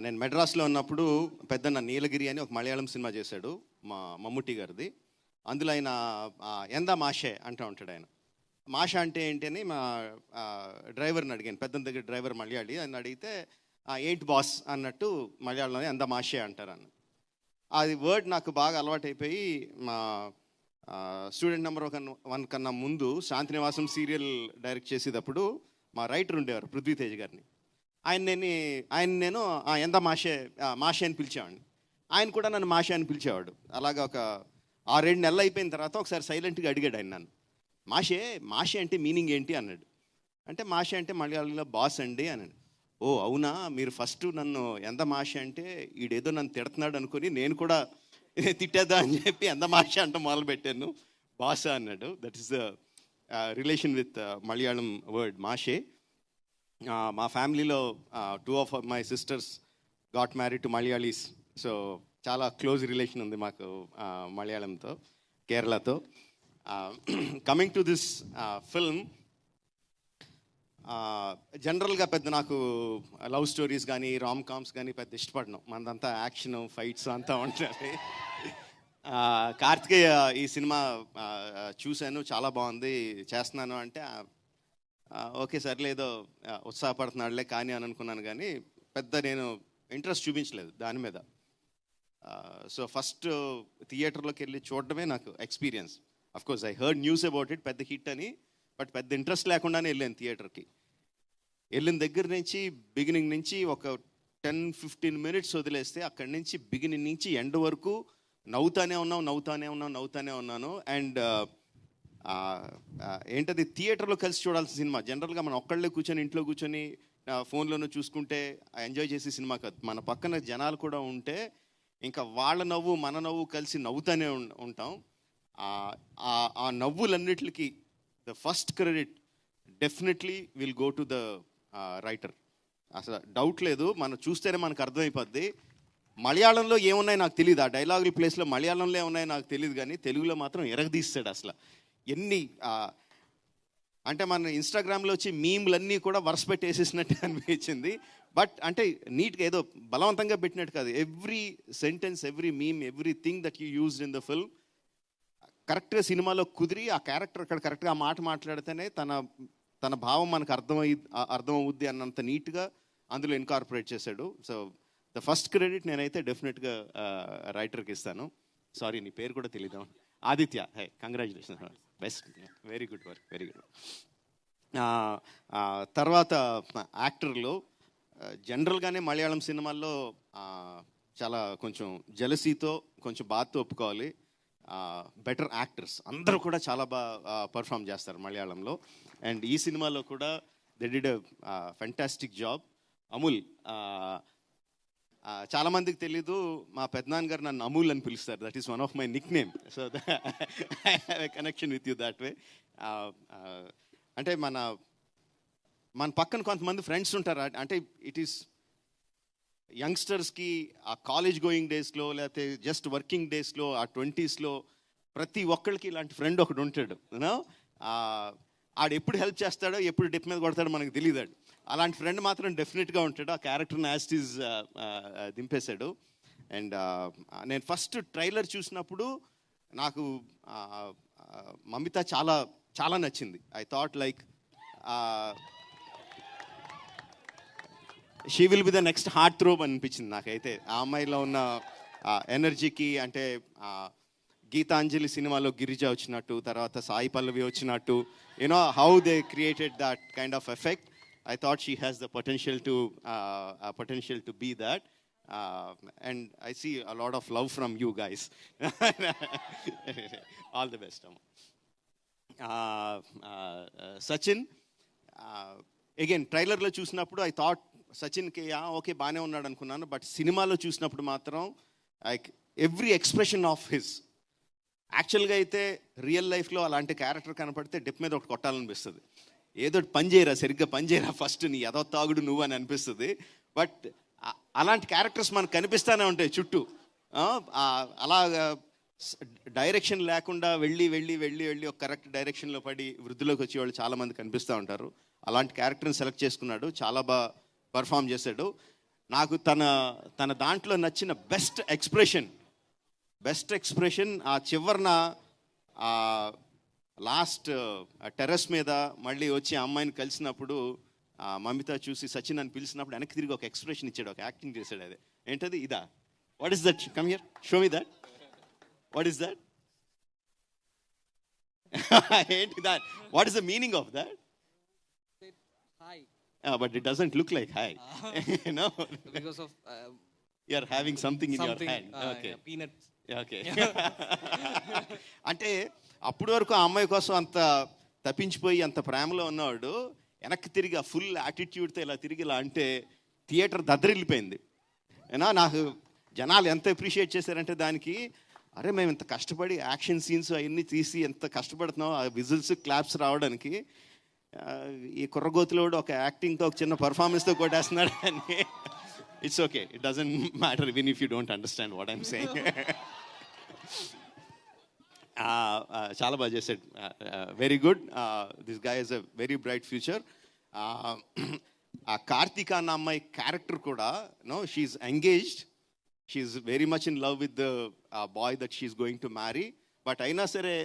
నేను మెడ్రాస్లో ఉన్నప్పుడు పెద్దన్న నీలగిరి అని ఒక మలయాళం సినిమా చేశాడు మా మమ్ముట్టి గారిది. అందులో ఆయన ఎందా మాషే అంటూ ఉంటాడు. ఆయన మాష అంటే ఏంటి అని మా డ్రైవర్ని అడిగాను. పెద్దన్న దగ్గర డ్రైవర్ మలయాళీ. అని అడిగితే ఏంటి బాస్ అన్నట్టు మలయాళంలో ఎందా మాషే అంటారు అన్న. అది వర్డ్ నాకు బాగా అలవాటైపోయి మా స్టూడెంట్ నెంబర్ 1 కన్నా ముందు శాంతినివాసం సీరియల్ డైరెక్ట్ చేసేటప్పుడు మా రైటర్ ఉండేవారు పృథ్వీతేజ్ గారిని. ఆయన నేను ఎంత మాషే అని పిలిచేవాడిని. ఆయన కూడా నన్ను మాషే అని పిలిచేవాడు. అలాగా ఒక 6-7 నెలలు అయిపోయిన తర్వాత ఒకసారి సైలెంట్గా అడిగాడు ఆయన నన్ను, మాషే అంటే మీనింగ్ ఏంటి అన్నాడు. అంటే మాషే అంటే మలయాళంలో బాస్ అండి అన్నాడు. ఓ అవునా, మీరు ఫస్ట్ నన్ను ఎంత మాషే అంటే ఈడేదో నన్ను తిడుతున్నాడు అనుకుని నేను కూడా తిట్టేద్దా అని చెప్పి ఎంత మాషే అంటే మొదలుపెట్టాను. బాసా అన్నాడు. That is the relation with Malayalam word మాషే. మా ఫ్యామిలీలో 2 of my sisters got married to Malayalis. So చాలా క్లోజ్ రిలేషన్ ఉంది మాకు మలయాళంతో, కేరళతో. కమింగ్ టు దిస్ ఫిల్మ్, జనరల్గా పెద్ద నాకు లవ్ స్టోరీస్ కానీ రామ్ కామ్స్ కానీ పెద్ద ఇష్టపడను. మనదంతా యాక్షన్ ఫైట్స్ అంతా ఉంటుంది. కార్తికేయ ఈ సినిమా చూశాను, చాలా బాగుంది, చేస్తున్నాను అంటే ఓకే సర్లే ఏదో ఉత్సాహపడుతున్నాడులే కానీ అని అనుకున్నాను. కానీ పెద్ద నేను ఇంట్రెస్ట్ చూపించలేదు దాని మీద. సో ఫస్ట్ థియేటర్లోకి వెళ్ళి చూడడమే నాకు experience. Of course I heard news about it, పెద్ద హిట్ అని, బట్ పెద్ద ఇంట్రెస్ట్ లేకుండానే వెళ్ళాను థియేటర్కి. వెళ్ళిన దగ్గర నుంచి బిగినింగ్ నుంచి ఒక 10-15 మినిట్స్ వదిలేస్తే అక్కడి నుంచి బిగినింగ్ నుంచి ఎండ్ వరకు నవ్వుతానే ఉన్నాను. అండ్ ఏంటది, థియేటర్లో కలిసి చూడాల్సిన సినిమా. జనరల్గా మనం ఒక్కళ్ళే కూర్చొని ఇంట్లో కూర్చొని ఫోన్లోనూ చూసుకుంటే ఎంజాయ్ చేసే సినిమా కాదు. మన పక్కన జనాలు కూడా ఉంటే ఇంకా వాళ్ళ నవ్వు మన నవ్వు కలిసి నవ్వుతూనే ఉంటాం. ఆ నవ్వులన్నిటికీ the first credit definitely will go to the writer. అసలు డౌట్ లేదు, మనం చూస్తేనే మనకు అర్థమైపోద్ది. మలయాళంలో ఏమున్నాయి నాకు తెలియదు, ఆ డైలాగుల ప్లేస్లో మలయాళంలో ఏమున్నాయి నాకు తెలియదు, కానీ తెలుగులో మాత్రం ఎరగదీస్తాడు. అసలు ఎన్ని అంటే మన ఇన్స్టాగ్రామ్లో వచ్చి మీమ్లన్నీ కూడా వరుస పెట్టి వేసేసినట్టు అనిపించింది. బట్ అంటే నీట్గా ఏదో బలవంతంగా పెట్టినట్టు కాదు. Every sentence, every meme, everything that you used in the film కరెక్ట్గా సినిమాలో కుదిరి ఆ క్యారెక్టర్ అక్కడ కరెక్ట్గా ఆ మాట మాట్లాడితేనే తన భావం మనకు అర్థమవుద్ది అన్నంత నీట్గా అందులో ఇన్కార్పొరేట్ చేశాడు. సో ద ఫస్ట్ క్రెడిట్ నేనైతే డెఫినెట్గా రైటర్కి ఇస్తాను. సారీ, నీ పేరు కూడా తెలీదు. Aditya, hey congratulation, best, very good work, very good. తర్వాత యాక్టర్లో జనరల్గానే మలయాళం సినిమాల్లో చాలా కొంచెం జెలసీతో కొంచెం బాధతో ఒప్పుకోవాలి. బెటర్ యాక్టర్స్ అందరూ కూడా చాలా బాగా పర్ఫామ్ చేస్తారు మలయాళంలో. అండ్ ఈ సినిమాలో కూడా they did a fantastic job. Amul, చాలామందికి తెలీదు, మా పెద్దనాన్న గారు నన్ను అమూల్ అని పిలుస్తారు. That is one of my Nick name. So I have a connection with you that way. అంటే మన పక్కన కొంతమంది ఫ్రెండ్స్ ఉంటారు. అంటే ఇట్ ఈస్ యంగ్స్టర్స్కి ఆ కాలేజ్ గోయింగ్ డేస్లో లేకపోతే జస్ట్ వర్కింగ్ డేస్లో ఆ 20sలో ప్రతి ఒక్కరికి ఇలాంటి ఫ్రెండ్ ఒకడు ఉంటాడు. యూనో, ఆడు ఎప్పుడు హెల్ప్ చేస్తాడో ఎప్పుడు డిప్ మీద కొడతాడో మనకు తెలియదాడు. అలాంటి ఫ్రెండ్ మాత్రం డెఫినెట్గా ఉంటాడు. ఆ క్యారెక్టర్ని యాస్టీజ్ దింపేశాడు. అండ్ నేను ఫస్ట్ ట్రైలర్ చూసినప్పుడు నాకు మమిత చాలా చాలా నచ్చింది. I thought like she will be the next heart throb అనిపించింది నాకైతే. ఆ అమ్మాయిలో ఉన్న ఎనర్జీకి, అంటే గీతాంజలి సినిమాలో గిరిజ వచ్చినట్టు, తర్వాత సాయి పల్లవి వచ్చినట్టు, you know how they created that kind of effect. I thought she has the potential to be that, and I see a lot of love from you guys. All the best. Sachin, again trailer lo chusinapudu I thought Sachin ke okay baane unnadu anukunnanu, but cinema lo chusinapudu matram like every expression of his, యాక్చువల్గా అయితే real లైఫ్లో అలాంటి character కనపడితే dip మీద ఒకటి కొట్టాలనిపిస్తుంది. ఏదో సరిగ్గా పనిచేయరా first, నీ ఏదో తాగుడు నువ్వు అని అనిపిస్తుంది. బట్ అలాంటి క్యారెక్టర్స్ మనకు కనిపిస్తూనే ఉంటాయి చుట్టూ. అలా డైరెక్షన్ లేకుండా వెళ్ళి ఒక కరెక్ట్ డైరెక్షన్లో పడి వృద్ధిలోకి వచ్చే వాళ్ళు చాలామంది కనిపిస్తూ ఉంటారు. అలాంటి క్యారెక్టర్ని సెలెక్ట్ చేసుకున్నాడు, చాలా బాగా పర్ఫామ్ చేశాడు. నాకు తన దాంట్లో నచ్చిన బెస్ట్ ఎక్స్ప్రెషన్ ఆ చివరిన లాస్ట్ టెర్రస్ మీద మళ్ళీ వచ్చి అమ్మాయిని కలిసినప్పుడు మమిత చూసి సచిన్ అని పిలిచినప్పుడు వెనక్కి తిరిగి ఒక ఎక్స్ప్రెషన్ ఇచ్చాడు, ఒక యాక్టింగ్ చేశాడు. అదే ఏంటది? ఇదా? What is that? Come here, show me that. What is that? ఏంటి that? What is the meaning of that? Hi. But it doesn't look like hi. No, Because of you are having something in your hand. Okay. yeah, peanuts. Okay. అంటే అప్పటి వరకు ఆ అమ్మాయి కోసం అంత తప్పించిపోయి అంత ప్రేమలో ఉన్నవాడు వెనక్కి తిరిగి ఆ ఫుల్ యాటిట్యూడ్తో ఇలా తిరిగి ఇలా అంటే థియేటర్ దద్దరిల్లిపోయింది. ఏనా నాకు జనాలు ఎంత అప్రిషియేట్ చేశారంటే దానికి, అరే మేము ఇంత కష్టపడి యాక్షన్ సీన్స్ అవన్నీ తీసి ఎంత కష్టపడుతున్నాం ఆ విజిల్స్ క్లాప్స్ రావడానికి, ఈ కుర్రగోతులో ఒక యాక్టింగ్తో ఒక చిన్న పర్ఫార్మెన్స్తో కొట్టేస్తున్నాడు అని. It's okay, it doesn't matter even if you don't understand what I'm saying. చాలా బాగా చేశాడు, very good. This guy is a very bright future. ఆ కార్తీక అన్న అమ్మాయి క్యారెక్టర్ కూడా she's engaged, she's very much in love with the boy that she's going to marry. But అయినా సరే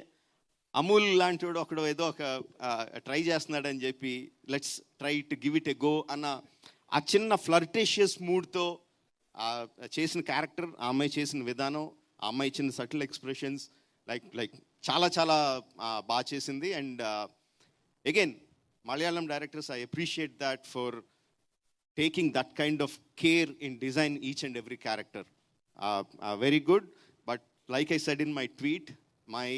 అమూల్ లాంటి వాడు ఒకడు ఏదో ఒక ట్రై చేస్తున్నాడని చెప్పి let's try to give it a go అన్న ఆ చిన్న ఫ్లర్టేషియస్ మూడ్తో చేసిన క్యారెక్టర్, ఆ అమ్మాయి చేసిన విధానం, ఆ అమ్మాయి ఇచ్చిన సటిల్ ఎక్స్ప్రెషన్స్ లైక్ చాలా చాలా బాగా చేసింది. And again Malayalam directors, I appreciate that for taking that kind of care in design each and every character. Very good. But like I said in my tweet, my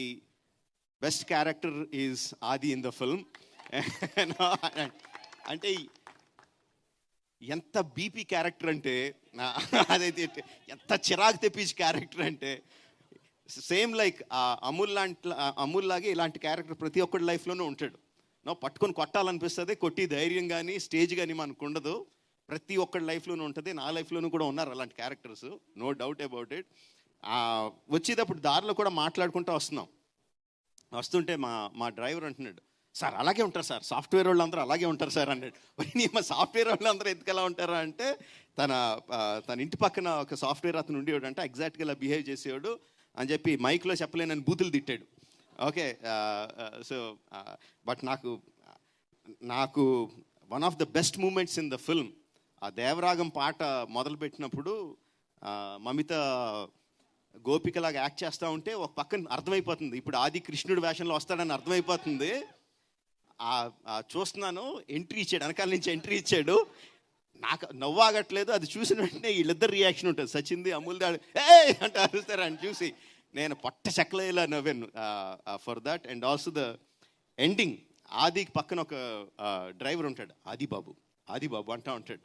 best character is ఆది in the film. అంటే ఎంత BP character అంటే, అదైతే ఎంత చిరాకు తెప్పించి character అంటే, same like Amul లాగే ఇలాంటి క్యారెక్టర్ ప్రతి ఒక్కటి లైఫ్లోనూ ఉంటాడు. పట్టుకొని కొట్టాలనిపిస్తుంది, కొట్టి ధైర్యం కానీ స్టేజ్ కానీ మనకు ఉండదు. ప్రతి ఒక్కటి లైఫ్లోనూ ఉంటుంది. నా లైఫ్లోనూ కూడా ఉన్నారు అలాంటి characters, no doubt about it. వచ్చేటప్పుడు దారిలో కూడా మాట్లాడుకుంటూ వస్తుంటే మా డ్రైవర్ అంటున్నాడు, సార్ అలాగే ఉంటారు సార్, సాఫ్ట్వేర్ వాళ్ళు అందరూ అలాగే ఉంటారు సార్ అన్నాడు. మా సాఫ్ట్వేర్ వాళ్ళు అందరూ ఎందుకు ఎలా ఉంటారా అంటే, తన ఇంటి పక్కన ఒక సాఫ్ట్వేర్ అతను ఉండేవాడు అంటే ఎగ్జాక్ట్గా ఇలా బిహేవ్ చేసేవాడు అని చెప్పి మైక్లో చెప్పలేనని బూతులు తిట్టాడు. ఓకే. సో బట్ నాకు one of the best moments in the film, ఆ దేవరాగం పాట మొదలుపెట్టినప్పుడు మమిత గోపికలాగా యాక్ట్ చేస్తూ ఉంటే ఒక పక్కన అర్థమైపోతుంది ఇప్పుడు ఆది కృష్ణుడు వేషంలో వస్తాడని అర్థమైపోతుంది. చూస్తున్నాను, ఎంట్రీ ఇచ్చాడు, వెనకాల నుంచి ఎంట్రీ ఇచ్చాడు. నాకు నవ్వాగట్లేదు. అది చూసిన వెంటనే వీళ్ళిద్దరు రియాక్షన్ ఉంటుంది, సచింది అమూల్ది ఏ అంటే అరుస్తారు అని చూసి నేను పట్ట చెక్కలేలా నవ్వాను for that. And also the ending, ఆదికి పక్కన ఒక డ్రైవర్ ఉంటాడు, ఆది బాబు అంటూ ఉంటాడు.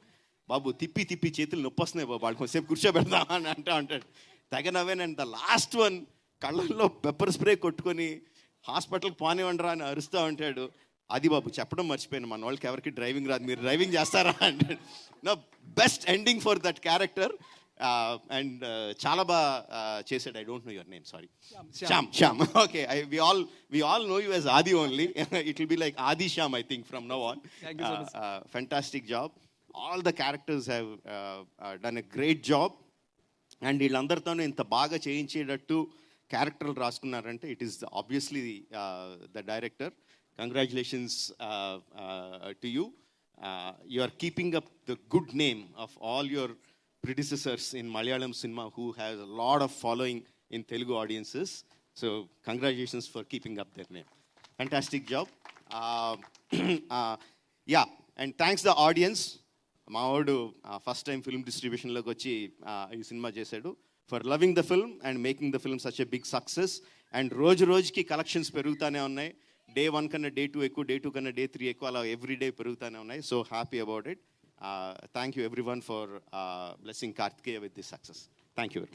బాబు తిప్పి చేతులు నొప్పి వస్తున్నాయి బాబు, వాళ్ళు కొంచెంసేపు కూర్చోబెడదాం అని అంటూ ఉంటాడు. తెగ నవ్వాను. అండ్ ద లాస్ట్ వన్ కళ్ళల్లో పెప్పర్ స్ప్రే కొట్టుకొని హాస్పిటల్కి పోనివ్వండిరా అని అరుస్తూ ఉంటాడు. అది బాబు చెప్పడం మర్చిపోయాను, మన వాళ్ళకి ఎవరికి డ్రైవింగ్ రాదు, మీరు డ్రైవింగ్ చేస్తారా అంటాడు. No best ending for that character. And చాలా బాగా చేశాడు. I don't know your name, sorry. Shyam. Okay, we all know you as Adi only. It will be like Adi Shyam, I think, from now on. Fantastic job. All the characters have done a great job. And వీళ్ళందరితోనూ ఇంత బాగా చేయించేటట్టు క్యారెక్టర్లు రాసుకున్నారంటే it is obviously the director. Congratulations to you. You are keeping up the good name of all your predecessors in Malayalam cinema who has a lot of following in Telugu audiences. So congratulations for keeping up their name. Fantastic job. Yeah, and thanks the audience. మా వాడు first time film డిస్ట్రిబ్యూషన్లోకి వచ్చి ఈ సినిమా చేశాడు. For loving the film and making the film such a big success. And రోజుకి collections పెరుగుతూనే ఉన్నాయి. Day 1 కన్నా Day 2 ఎక్కువ, Day 2 కన్నా Day 3 ఎక్కువ, అలా ఎవ్రీ డే పెరుగుతూనే ఉన్నాయి. So happy about it. Thank you everyone for blessing Kartikeya with this success. Thank you very much.